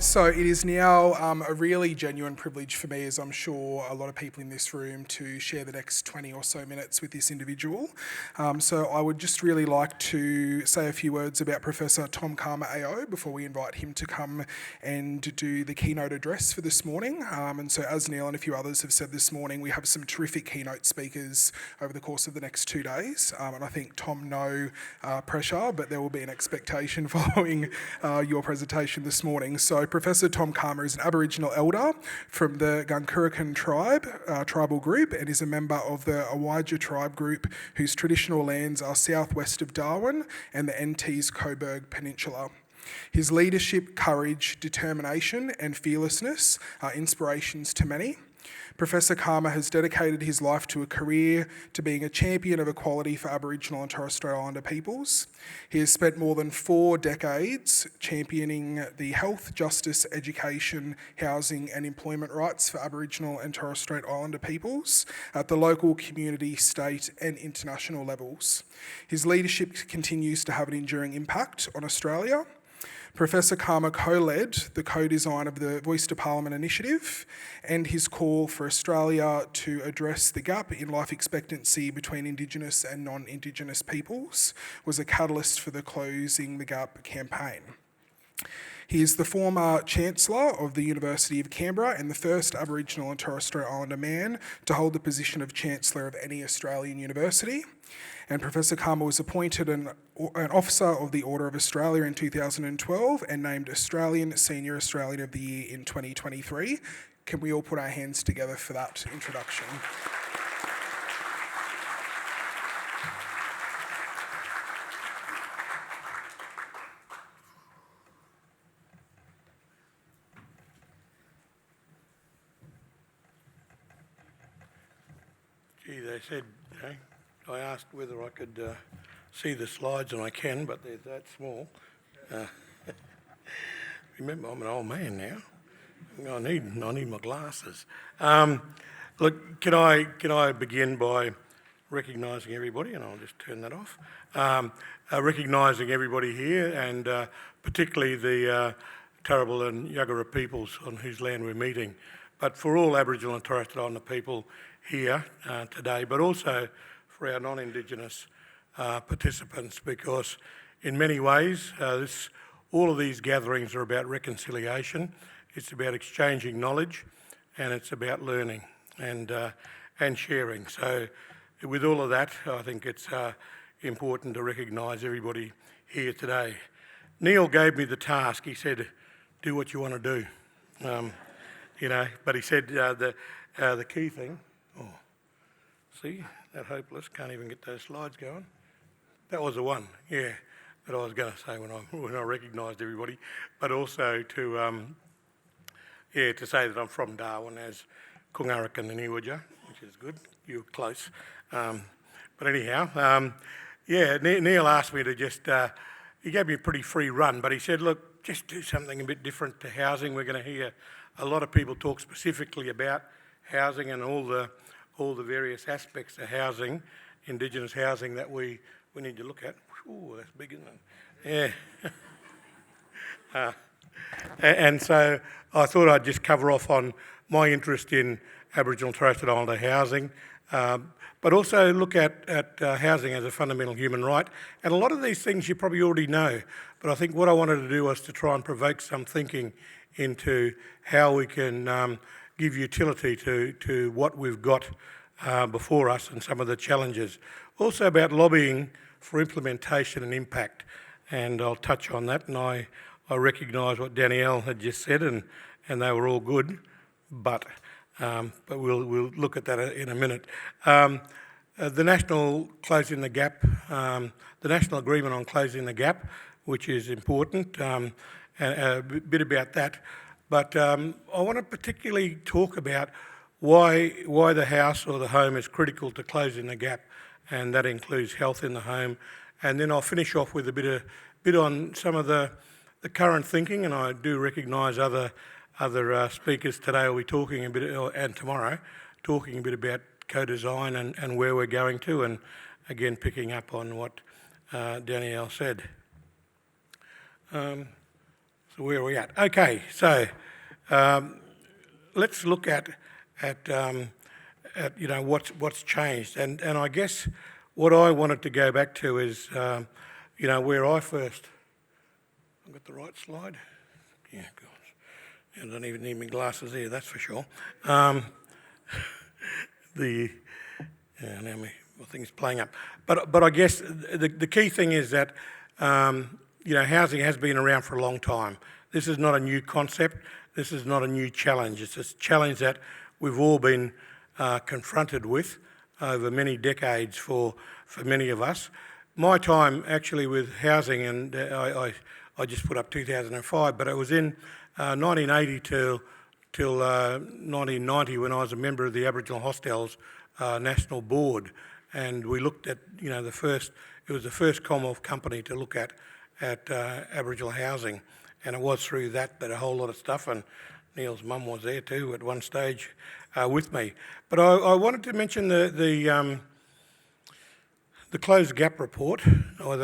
So it is now a really genuine privilege for me, as I'm sure a lot of people in this room, to share the next 20 or so minutes with this individual. So I would just really like to say a few words about Professor Tom Calma AO before we invite him to come and do the keynote address for this morning. And so as Neil and a few others have said this morning, we have some terrific keynote speakers over the course of the next 2 days. And I think, Tom, no pressure, but there will be an expectation following your presentation this morning. So Professor Tom Calma is an Aboriginal elder from the Gunkurakan tribal group, and is a member of the Awajja tribe group, whose traditional lands are southwest of Darwin and the NT's Coburg Peninsula. His leadership, courage, determination and fearlessness are inspirations to many. Professor Calma has dedicated his life to a career to being a champion of equality for Aboriginal and Torres Strait Islander peoples. He has spent more than 4 decades championing the health, justice, education, housing and employment rights for Aboriginal and Torres Strait Islander peoples at the local, community, state and international levels. His leadership continues to have an enduring impact on Australia. Professor Calma co-led the co-design of the Voice to Parliament initiative, and his call for Australia to address the gap in life expectancy between Indigenous and non-Indigenous peoples was a catalyst for the Closing the Gap campaign. He is the former Chancellor of the University of Canberra and the first Aboriginal and Torres Strait Islander man to hold the position of Chancellor of any Australian university. And Professor Calma was appointed an Officer of the Order of Australia in 2012 and named Senior Australian of the Year in 2023. Can we all put our hands together for that introduction? Gee, they said, I asked whether I could see the slides, and I can, but they're that small. Remember, I'm an old man now. I need my glasses. Look, can I begin by recognising everybody, and I'll just turn that off. Recognising everybody here, and particularly the Turrbal and Yuggera peoples on whose land we're meeting, but for all Aboriginal and Torres Strait Islander people here today, but also for our non-Indigenous participants, because in many ways all of these gatherings are about reconciliation, it's about exchanging knowledge, and it's about learning and sharing. So with all of that, I think it's important to recognise everybody here today. Neil gave me the task. He said, do what you want to do. But he said the key thing, see, that hopeless, can't even get those slides going. That was the one, yeah, that I was going to say when I recognised everybody, but also to say that I'm from Darwin as Kungarakan and Iwajja, which is good, you're close. But anyhow, Neil asked me to just, he gave me a pretty free run, but he said, look, just do something a bit different to housing. We're going to hear a lot of people talk specifically about housing and all the various aspects of housing, Indigenous housing, that we need to look at. Ooh, that's big, isn't it? Yeah. And so I thought I'd just cover off on my interest in Aboriginal and Torres Strait Islander housing, but also look at housing as a fundamental human right. And a lot of these things you probably already know, but I think what I wanted to do was to try and provoke some thinking into how we can give utility to what we've got before us and some of the challenges. Also about lobbying for implementation and impact, and I'll touch on that, and I recognise what Danielle had just said, and they were all good, but we'll look at that in a minute. The National Closing the Gap, the National Agreement on Closing the Gap, which is important, and a bit about that. But I want to particularly talk about why the house or the home is critical to closing the gap, and that includes health in the home. And then I'll finish off with a bit on some of the current thinking, and I do recognise other speakers today will be talking a bit, and tomorrow, talking a bit about co-design and where we're going to, and again picking up on what Danielle said. So where are we at? Okay, so let's look at what's changed, and I guess what I wanted to go back to is where I first. I've got the right slide. Yeah, gosh, I don't even need my glasses there. That's for sure. Now my thing's playing up, but I guess the key thing is that housing has been around for a long time. This is not a new concept. This is not a new challenge. It's a challenge that we've all been confronted with over many decades for many of us. My time actually with housing, and I just put up 2005, but it was in 1980 till 1990 when I was a member of the Aboriginal Hostels National Board, and we looked at it was the first Commonwealth company to look at Aboriginal housing, and it was through that a whole lot of stuff, and Neil's mum was there too at one stage with me. But I wanted to mention the closed gap report, or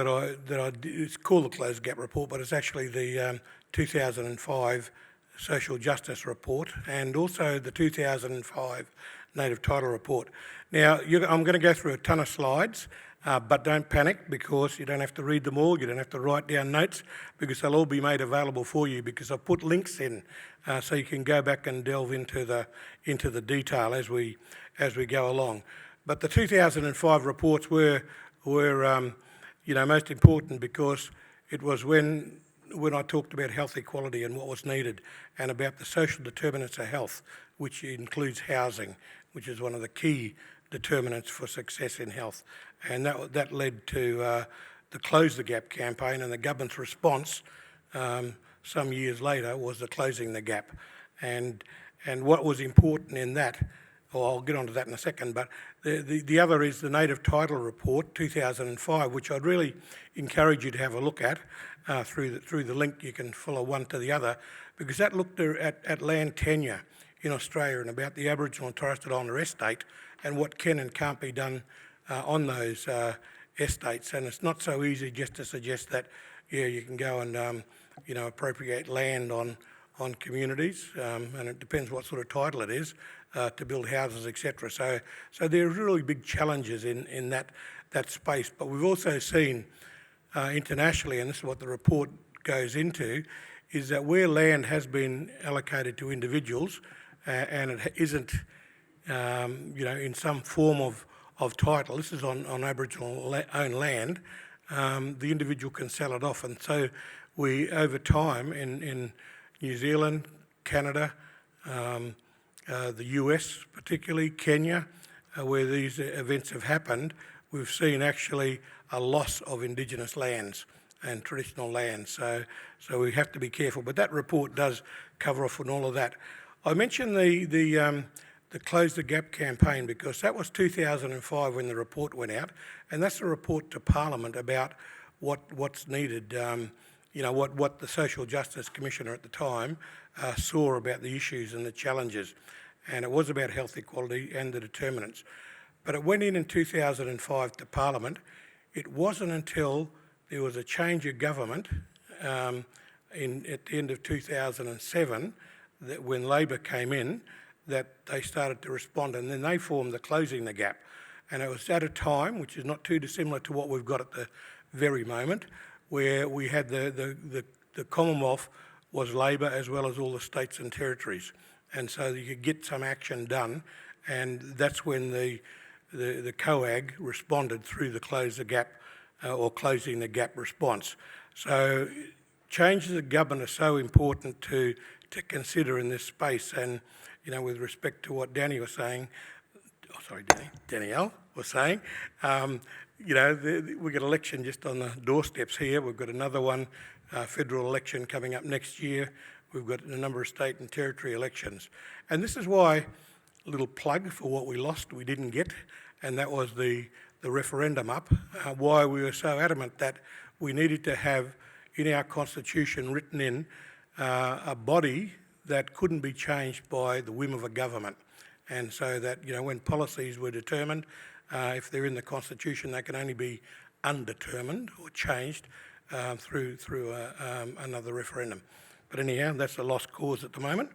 it's called the closed gap report, but it's actually the 2005 social justice report, and also the 2005 native title report. Now, I'm going to go through a ton of slides, but don't panic, because you don't have to read them all, you don't have to write down notes, because they'll all be made available for you, because I've put links in so you can go back and delve into the detail as we go along. But the 2005 reports were most important, because it was when I talked about health equality and what was needed, and about the social determinants of health, which includes housing, which is one of the key determinants for success in health. And that led to the Close the Gap campaign, and the government's response some years later was the Closing the Gap. And what was important in that, well, I'll get onto that in a second, but the other is the Native Title Report 2005, which I'd really encourage you to have a look at through the link. You can follow one to the other, because that looked at land tenure in Australia and about the Aboriginal and Torres Strait Islander estate and what can and can't be done on those estates. And it's not so easy just to suggest that you can go and appropriate land on communities, and it depends what sort of title it is, to build houses, etc. So there are really big challenges in that space. But we've also seen internationally, and this is what the report goes into, is that where land has been allocated to individuals and it isn't in some form of title, this is on Aboriginal owned land, the individual can sell it off. And so we, over time, in New Zealand, Canada, the US particularly, Kenya, where these events have happened, we've seen actually a loss of Indigenous lands and traditional lands. So we have to be careful. But that report does cover off on all of that. I mentioned the Close the Gap campaign because that was 2005 when the report went out, and that's a report to Parliament about what's needed. What the Social Justice Commissioner at the time saw about the issues and the challenges, and it was about health equality and the determinants. But it went in 2005 to Parliament. It wasn't until there was a change of government at the end of 2007, that when Labor came in, that they started to respond, and then they formed the Closing the Gap. And it was at a time, which is not too dissimilar to what we've got at the very moment, where we had the Commonwealth was Labor as well as all the states and territories. And so you could get some action done, and that's when the COAG responded through the Close the Gap or Closing the Gap response. So changes of government are so important to consider in this space. And with respect to what Danny was saying, Danielle was saying, we've got election just on the doorsteps here. We've got another one, federal election coming up next year. We've got a number of state and territory elections. And this is why, a little plug for what we lost, we didn't get, and that was the referendum up, why we were so adamant that we needed to have in our constitution written in a body that couldn't be changed by the whim of a government. And so that, when policies were determined, if they're in the constitution, they can only be undetermined or changed through another referendum. But anyhow, that's a lost cause at the moment,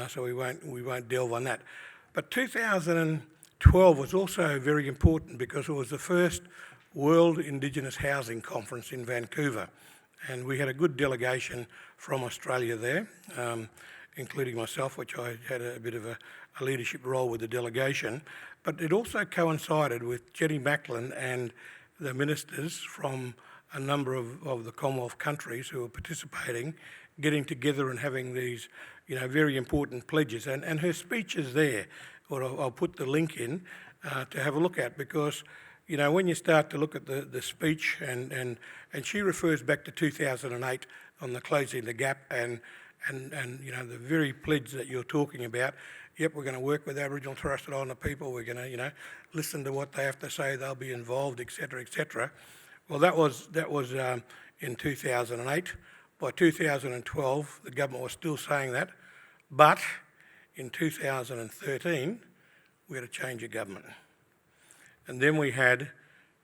so we won't delve on that. But 2012 was also very important because it was the first World Indigenous Housing Conference in Vancouver, and we had a good delegation from Australia there, including myself, which I had a bit of a leadership role with the delegation. But it also coincided with Jenny Macklin and the ministers from a number of the Commonwealth countries who were participating, getting together and having these, very important pledges. And her speech is there, or I'll put the link in to have a look at, because, when you start to look at the speech, and she refers back to 2008 on the Closing the Gap, and the very pledge that you're talking about. Yep, we're going to work with Aboriginal and Torres Strait Islander people. We're going to, listen to what they have to say. They'll be involved, etc., etc. Well, that was in 2008. By 2012, the government was still saying that, but in 2013, we had a change of government, and then we had,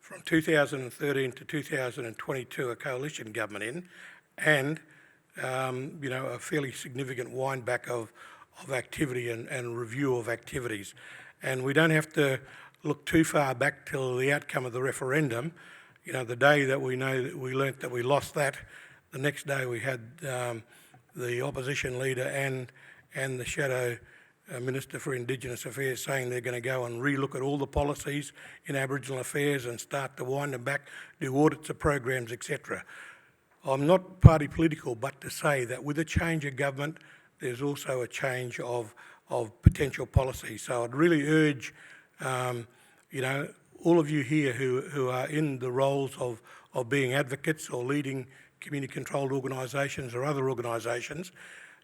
from 2013 to 2022, a coalition government in, and a fairly significant wind back of activity and review of activities. And we don't have to look too far back till the outcome of the referendum. The day that we learnt that we lost that, the next day we had the opposition leader and the shadow Minister for Indigenous Affairs saying they're going to go and relook at all the policies in Aboriginal affairs and start to wind them back, do audits of programs, etc. I'm not party political, but to say that with a change of government, there's also a change of potential policy. So I'd really urge, all of you here who are in the roles of being advocates or leading community-controlled organisations or other organisations,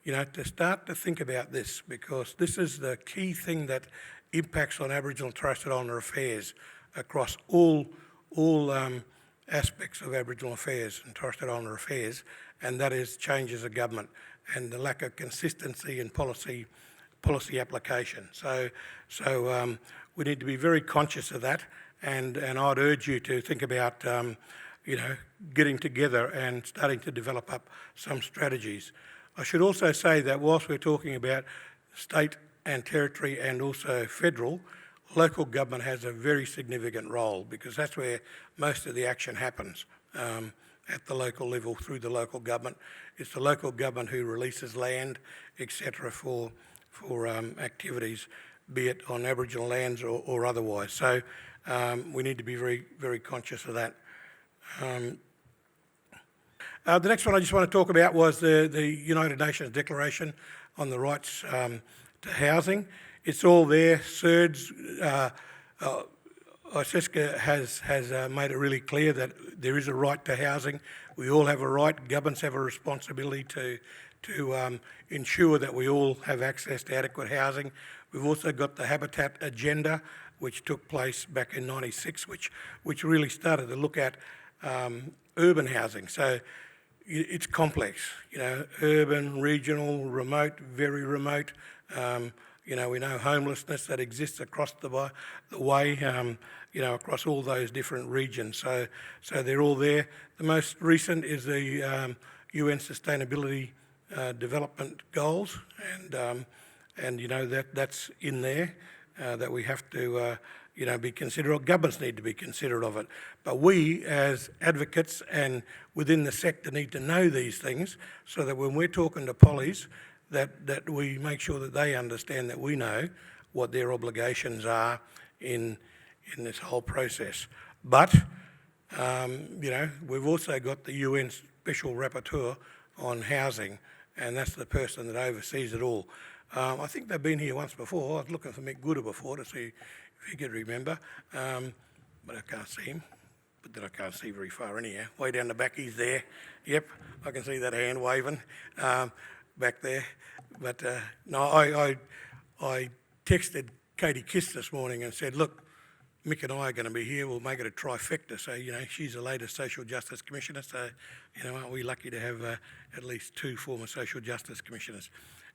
to start to think about this, because this is the key thing that impacts on Aboriginal and Torres Strait Islander affairs across all aspects of Aboriginal affairs and Torres Strait Islander affairs, and that is changes of government and the lack of consistency in policy application. So we need to be very conscious of that, and I'd urge you to think about getting together and starting to develop up some strategies. I should also say that whilst we're talking about state and territory and also federal, local government has a very significant role, because that's where most of the action happens, at the local level through the local government. It's the local government who releases land, etc., for activities, be it on Aboriginal lands or otherwise. So we need to be very, very conscious of that. The next one I just want to talk about was the United Nations Declaration on the Rights to Housing. It's all there. SERDS, ISESCA has made it really clear that there is a right to housing. We all have a right. Governments have a responsibility to ensure that we all have access to adequate housing. We've also got the Habitat Agenda, which took place back in '96, which really started to look at urban housing. So it's complex, urban, regional, remote, very remote. We know homelessness that exists across the way, across all those different regions. So they're all there. The most recent is the UN Sustainability Development Goals, and that's in there that we have to be considerate of. Governments need to be considerate of it. But we as advocates and within the sector need to know these things, so that when we're talking to pollies, that we make sure that they understand that we know what their obligations are in this whole process. But, we've also got the UN Special Rapporteur on housing, and that's the person that oversees it all. I think they've been here once before. I was looking for Mick Gooder before to see if he could remember, but I can't see him. But then I can't see very far anyhow. Way down the back, he's there. Yep, I can see that hand waving back there. But no, I texted Katie Kiss this morning and said, look, Mick and I are going to be here. We'll make it a trifecta. So, she's the latest Social Justice Commissioner. So, aren't we lucky to have at least two former Social Justice Commissioners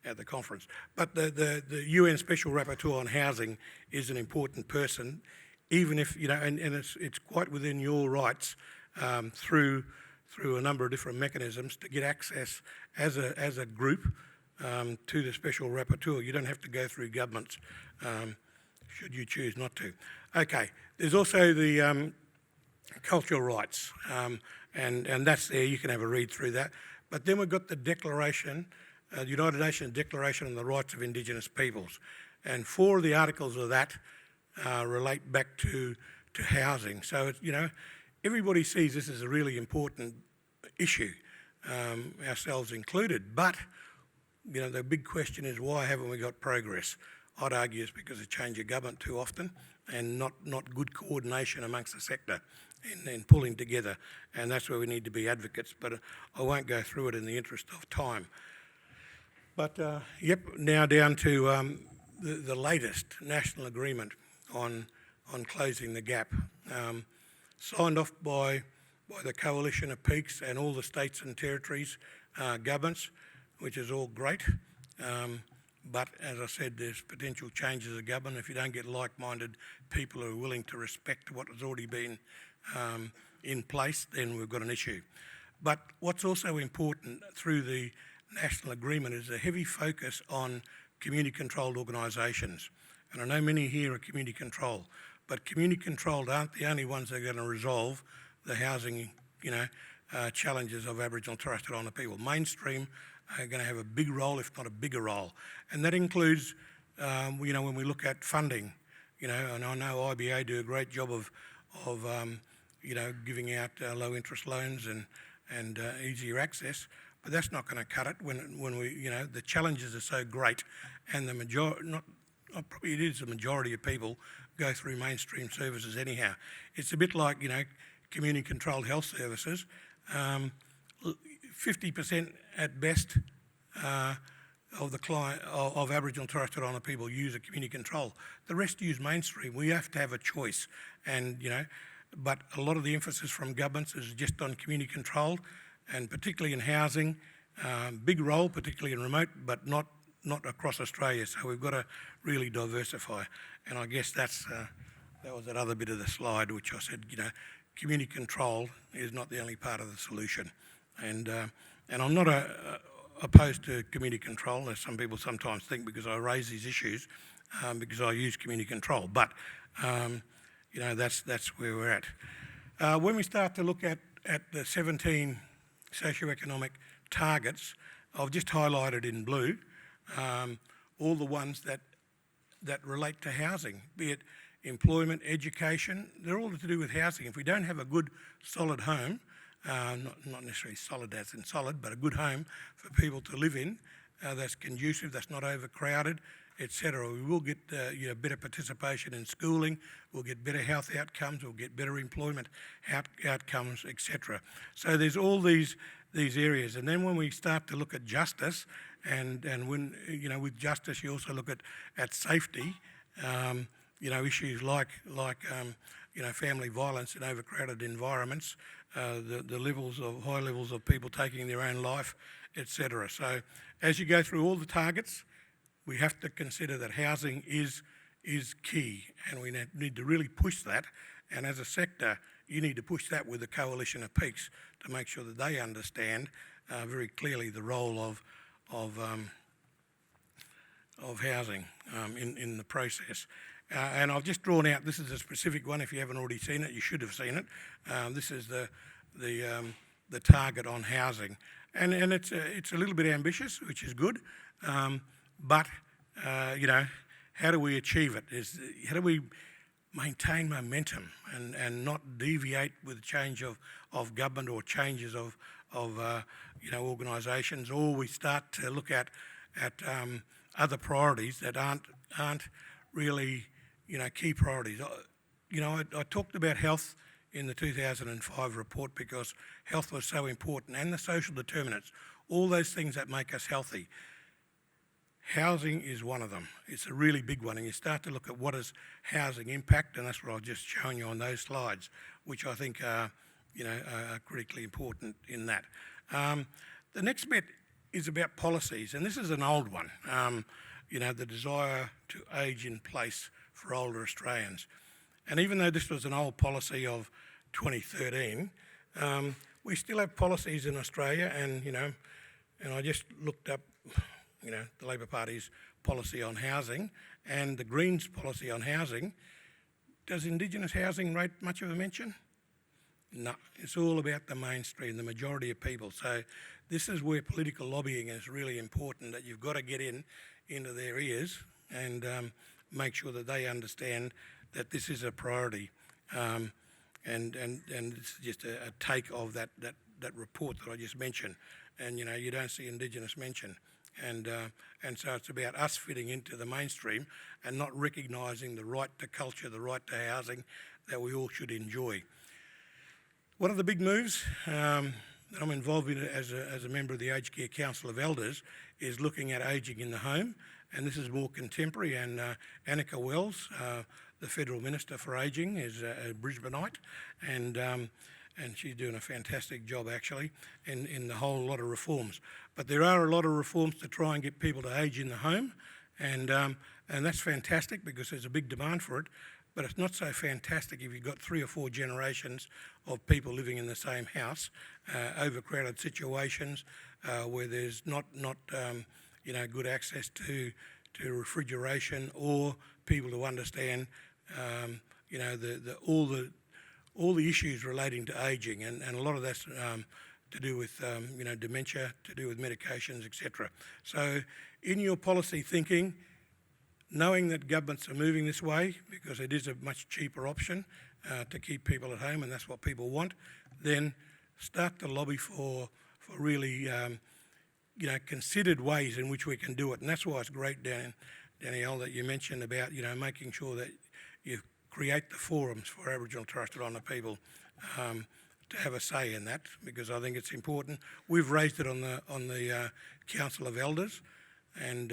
at the conference? But the UN Special Rapporteur on Housing is an important person, even if, and it's quite within your rights through through a number of different mechanisms to get access as a group to the special rapporteur. You don't have to go through governments should you choose not to. Okay, there's also the cultural rights, and that's there. You can have a read through that. But then we've got the Declaration, the United Nations Declaration on the Rights of Indigenous Peoples, and 4 of the articles of that relate back to housing. So it's, everybody sees this as a really important issue, ourselves included. But the big question is, why haven't we got progress? I'd argue it's because of change of government too often, and not good coordination amongst the sector in pulling together, and that's where we need to be advocates, but I won't go through it in the interest of time. But now down to the latest national agreement on closing the gap, signed off by the Coalition of Peaks and all the states and territories governments, which is all great. But as I said, there's potential changes of government. If you don't get like-minded people who are willing to respect what has already been in place, then we've got an issue. But what's also important through the national agreement is a heavy focus on community-controlled organisations. And I know many here are community-controlled, but community-controlled aren't the only ones that are going to resolve the housing, challenges of Aboriginal and Torres Strait Islander people. Mainstream are going to have a big role, if not a bigger role. And that includes, when we look at funding, and I know IBA do a great job of giving out low interest loans and easier access, but that's not going to cut it when we, the challenges are so great, and the majority, probably it is the majority of people go through mainstream services anyhow. It's a bit like, community-controlled health services. 50% at best of the client of Aboriginal and Torres Strait Islander people use a community control. The rest use mainstream. We have to have a choice, and but a lot of the emphasis from governments is just on community controlled, and particularly in housing, big role, particularly in remote, but not across Australia. So we've got to really diversify, and I guess that was that other bit of the slide which I said, community control is not the only part of the solution. And I'm not opposed to community control, as some people sometimes think, because I raise these issues, because I use community control. But that's where we're at. When we start to look at the 17 socioeconomic targets, I've just highlighted in blue all the ones that relate to housing, be it employment, education. They're all to do with housing. If we don't have a good, solid home, not necessarily solid as in solid, but a good home for people to live in, that's conducive, that's not overcrowded, etc. We will get better participation in schooling, we'll get better health outcomes, we'll get better employment outcomes, etc. So there's all these areas. And then when we start to look at justice, and when, with justice you also look at safety, issues like family violence in overcrowded environments, the high levels of people taking their own life, etc. So as you go through all the targets, we have to consider that housing is key, and we need to really push that. And as a sector, you need to push that with the Coalition of Peaks to make sure that they understand very clearly the role of housing in the process. And I've just drawn out, this is a specific one. If you haven't already seen it, you should have seen it. This is the target on housing, and it's a little bit ambitious, which is good. But how do we achieve it? How do we maintain momentum and not deviate with change of government or changes of organisations, or we start to look at other priorities that aren't really key priorities. I talked about health in the 2005 report because health was so important, and the social determinants, all those things that make us healthy. Housing is one of them. It's a really big one, and you start to look at what is housing impact, and that's what I've just shown you on those slides, which I think are critically important in that. The next bit is about policies, and this is an old one. The desire to age in place for older Australians. And even though this was an old policy of 2013, we still have policies in Australia, and and I just looked up, the Labor Party's policy on housing and the Greens' policy on housing. Does Indigenous housing rate much of a mention? No, it's all about the mainstream, the majority of people. So this is where political lobbying is really important, that you've got to get into their ears and make sure that they understand that this is a priority. And it's just a take of that report that I just mentioned. And you don't see Indigenous mention. And so it's about us fitting into the mainstream and not recognising the right to culture, the right to housing that we all should enjoy. One of the big moves that I'm involved in as a member of the Aged Care Council of Elders is looking at ageing in the home, and this is more contemporary. And Annika Wells, the Federal Minister for Ageing, is a Brisbaneite, and she's doing a fantastic job actually in the whole lot of reforms. But there are a lot of reforms to try and get people to age in the home, and that's fantastic because there's a big demand for it. But it's not so fantastic if you've got 3 or 4 generations of people living in the same house, overcrowded situations where there's not good access to refrigeration, or people to understand all the issues relating to ageing, and a lot of that's to do with dementia, to do with medications, etc. So in your policy thinking, knowing that governments are moving this way because it is a much cheaper option to keep people at home, and that's what people want, then start to lobby for really considered ways in which we can do it. And that's why it's great, Danielle, that you mentioned about making sure that you create the forums for Aboriginal and Torres Strait Islander people to have a say in that, because I think it's important. We've raised it on the Council of Elders, and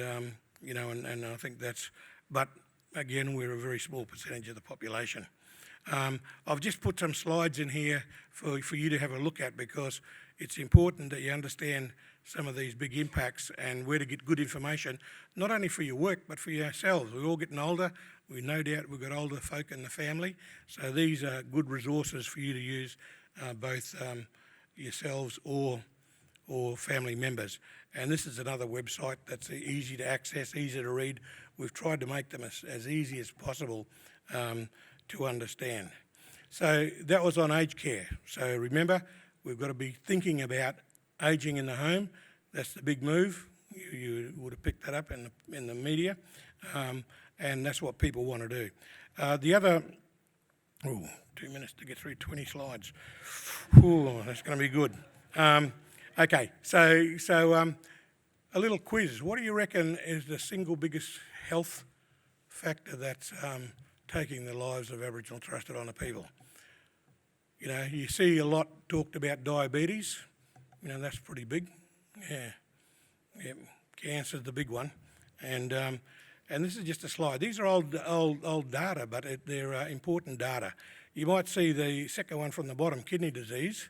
and I think that's. But again, we're a very small percentage of the population. I've just put some slides in here for you to have a look at, because it's important that you understand some of these big impacts and where to get good information, not only for your work but for yourselves. We're all getting older. We no doubt we've got older folk in the family, so these are good resources for you to use, both yourselves or family members. And this is another website that's easy to access, easy to read. We've tried to make them as easy as possible to understand. So that was on aged care. So remember, we've got to be thinking about ageing in the home. That's the big move. You would have picked that up in the media, and that's what people want to do. The other, 2 minutes to get through 20 slides. Ooh, that's going to be good. Okay, so a little quiz. What do you reckon is the single biggest health factor that's taking the lives of Aboriginal and Torres Strait Islander people? You see a lot talked about diabetes. That's pretty big. Yeah. Cancer's the big one, and this is just a slide. These are old data, but they're important data. You might see the second one from the bottom, kidney disease.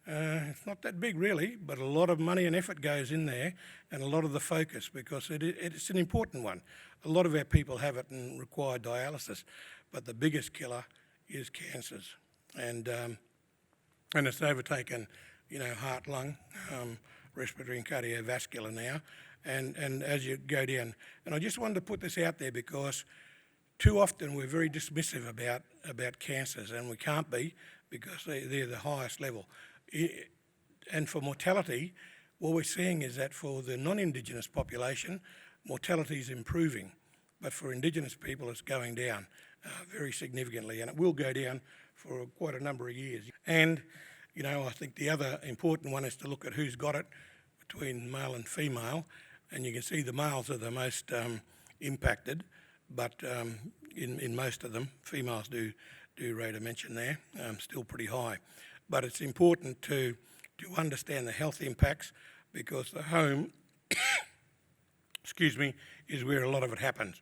It's not that big really, but a lot of money and effort goes in there, and a lot of the focus, because it's an important one. A lot of our people have it and require dialysis, but the biggest killer is cancers, and it's overtaken, heart, lung, respiratory and cardiovascular now, and as you go down. And I just wanted to put this out there because too often we're very dismissive about cancers, and we can't be, because they're the highest level. And for mortality, what we're seeing is that for the non-Indigenous population, mortality is improving, but for Indigenous people it's going down very significantly, and it will go down for quite a number of years. And I think the other important one is to look at who's got it between male and female, and you can see the males are the most impacted, but in most of them, females do rate of mention there, still pretty high. But it's important to understand the health impacts, because the home, is where a lot of it happens.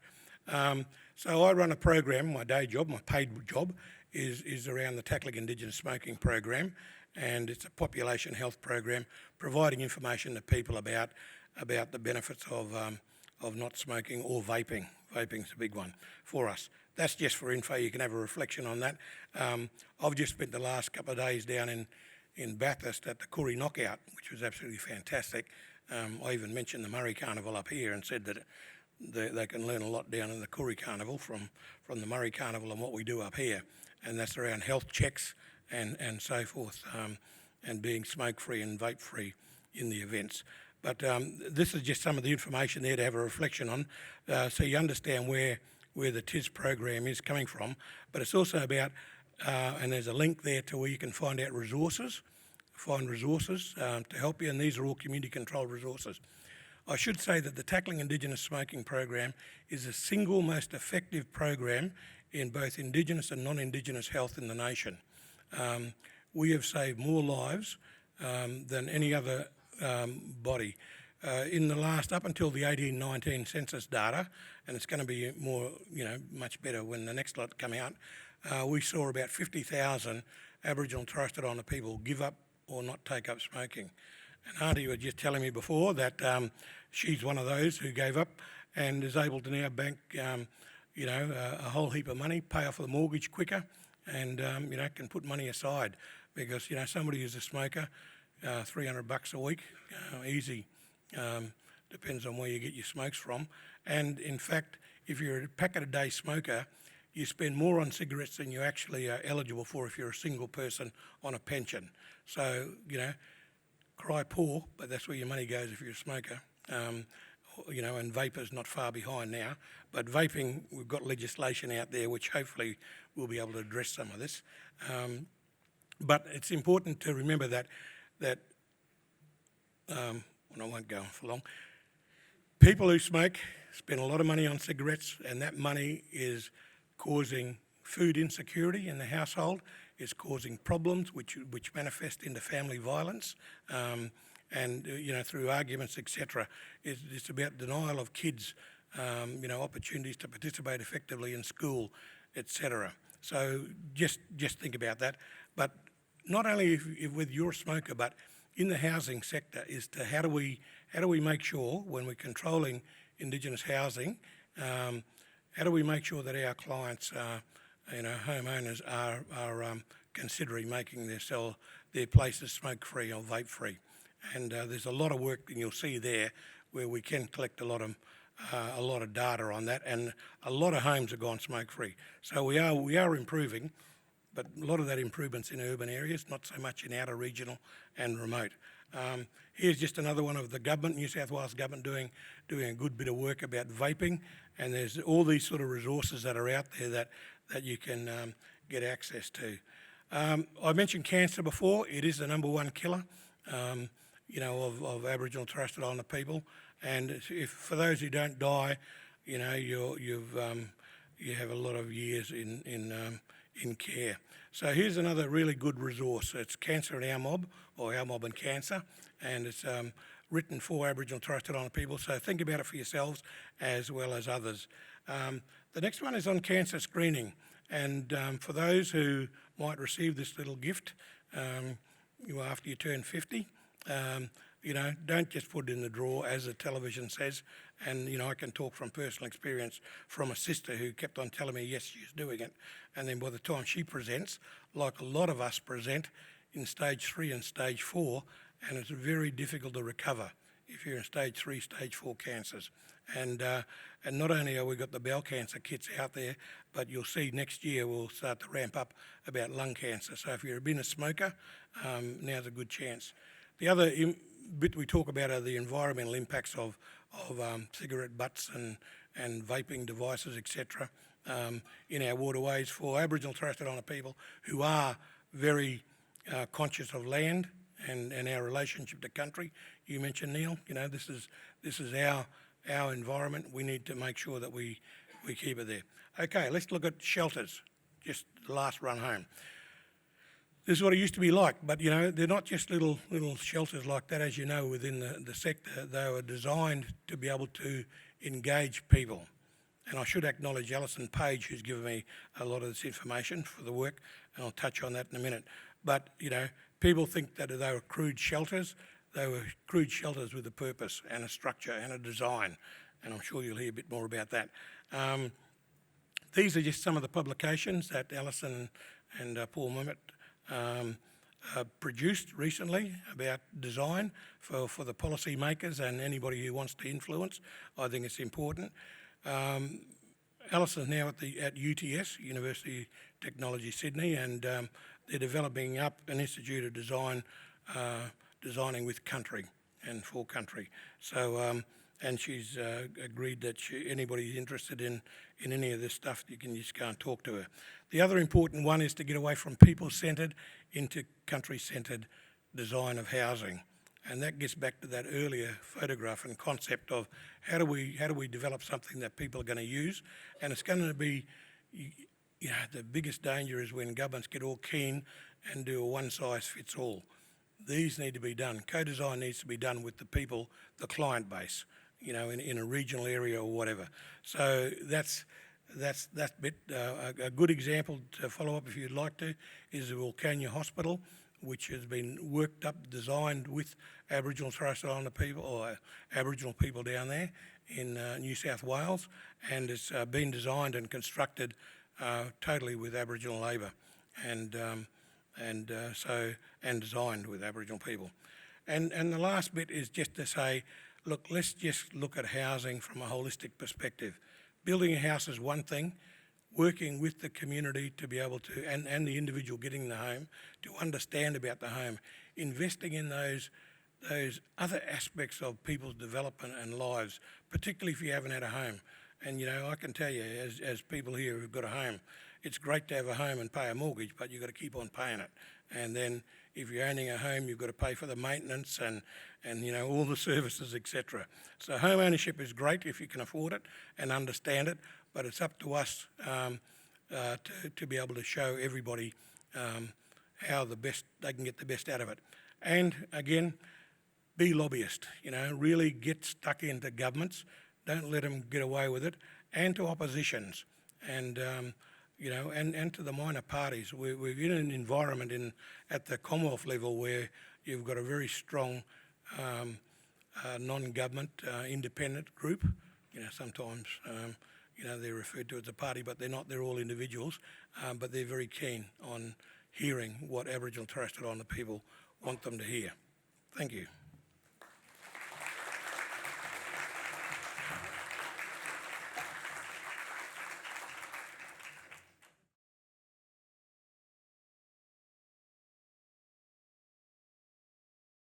So I run a program. My day job, my paid job, is around the Tackling Indigenous Smoking program, and it's a population health program, providing information to people about the benefits of not smoking or vaping. Vaping's a big one for us. That's just for info. You can have a reflection on that. I've just spent the last couple of days down in Bathurst at the Koori Knockout, which was absolutely fantastic. I even mentioned the Murray Carnival up here and said that they can learn a lot down in the Koori Carnival from the Murray Carnival and what we do up here, and that's around health checks and so forth, and being smoke-free and vape-free in the events. But this is just some of the information there to have a reflection on, so you understand where the TIS program is coming from. But it's also about, and there's a link there to where you can find resources to help you, and these are all community-controlled resources. I should say that the Tackling Indigenous Smoking program is the single most effective program in both Indigenous and non-Indigenous health in the nation. We have saved more lives than any other body. In the last, up until the 1819 census data, and it's going to be more, much better when the next lot come out, we saw about 50,000 Aboriginal and Torres Strait Islander people give up or not take up smoking. And Auntie was just telling me before that she's one of those who gave up and is able to now bank, a whole heap of money, pay off the mortgage quicker, and can put money aside because somebody who's a smoker, $300 a week, easy. Depends on where you get your smokes from. And in fact, if you're a packet-a-day smoker, you spend more on cigarettes than you actually are eligible for if you're a single person on a pension. So, cry poor, but that's where your money goes if you're a smoker. And vapor's not far behind now. But vaping, we've got legislation out there which hopefully will be able to address some of this. But it's important to remember that and I won't go on for long, people who smoke spend a lot of money on cigarettes, and that money is causing food insecurity in the household. It's causing problems which manifest into family violence, and through arguments, etc. It's about denial of kids, opportunities to participate effectively in school, etc. So just think about that. But not only if with you're a smoker, but in the housing sector, is to how do we make sure when we're controlling Indigenous housing, how do we make sure that our clients, homeowners are considering making their places smoke-free or vape-free, and there's a lot of work that you'll see there where we can collect a lot of data on that, and a lot of homes have gone smoke-free. So we are improving. But a lot of that improvement's in urban areas, not so much in outer regional and remote. Here's just another one of the government, New South Wales government doing a good bit of work about vaping, and there's all these sort of resources that are out there that you can get access to. I mentioned cancer before. It is the number one killer, of Aboriginal and Torres Strait Islander people. And for those who don't die, you have a lot of years in care. So here's another really good resource. It's Cancer and Our Mob, or Our Mob and Cancer, and it's written for Aboriginal and Torres Strait Islander people, so think about it for yourselves as well as others. The next one is on cancer screening, and for those who might receive this little gift after you turn 50, don't just put it in the drawer, as the television says. And, I can talk from personal experience from a sister who kept on telling me, yes, she's doing it. And then by the time she presents, like a lot of us present, in stage 3 and stage 4, and it's very difficult to recover if you're in stage 3, stage 4 cancers. And not only have we got the bowel cancer kits out there, but you'll see next year we'll start to ramp up about lung cancer. So if you've been a smoker, now's a good chance. The other bit we talk about are the environmental impacts of cigarette butts and vaping devices, etc., in our waterways for Aboriginal and Torres Strait Islander people who are very conscious of land and our relationship to country. You mentioned, Neil, this is our environment. We need to make sure that we keep it there. Okay, let's look at shelters, just the last run home. This is what it used to be like, but they're not just little shelters like that, as you know, within the sector. They were designed to be able to engage people. And I should acknowledge Alison Page, who's given me a lot of this information for the work, and I'll touch on that in a minute. But, people think that they were crude shelters. They were crude shelters with a purpose and a structure and a design, and I'm sure you'll hear a bit more about that. These are just some of the publications that Alison and Paul Mimmet produced recently about design for the policy makers and anybody who wants to influence. I think it's important. Alison's now at UTS, University Technology Sydney, and they're developing up an Institute of Design, designing with country and for country. So, and she's agreed that anybody who's interested in any of this stuff, you can just go and talk to her. The other important one is to get away from people-centred into country-centred design of housing. And that gets back to that earlier photograph and concept of how do we develop something that people are going to use. And it's going to be, you know, the biggest danger is when governments get all keen and do a one-size-fits-all. These need to be done. Co-design needs to be done with the people, the client base, you know, in a regional area or whatever. So that's bit. A good example to follow up, if you'd like to, is the Wilcannia Hospital, which has been worked up, designed with Aboriginal and Torres Strait Islander people, or Aboriginal people down there in New South Wales, and it's been designed and constructed totally with Aboriginal labour, and designed with Aboriginal people. And the last bit is just to say, look, let's just look at housing from a holistic perspective. Building a house is one thing. Working with the community to be able to, and the individual getting the home, to understand about the home, investing in those other aspects of people's development and lives, particularly if you haven't had a home. And you know, I can tell you, as people here who've got a home, it's great to have a home and pay a mortgage, but you've got to keep on paying it. And then if you're owning a home, you've got to pay for the maintenance and you know, all the services, etc. So home ownership is great if you can afford it and understand it, but it's up to us to be able to show everybody how they can get the best out of it. And again, be lobbyist, you know, really get stuck into governments, don't let them get away with it, and to oppositions, and you know, and to the minor parties. We're in an environment at the Commonwealth level where you've got a very strong non-government independent group. You know, sometimes you know, they're referred to as a party, but they're not. They're all individuals, but they're very keen on hearing what Aboriginal and Torres Strait Islander people want them to hear. Thank you.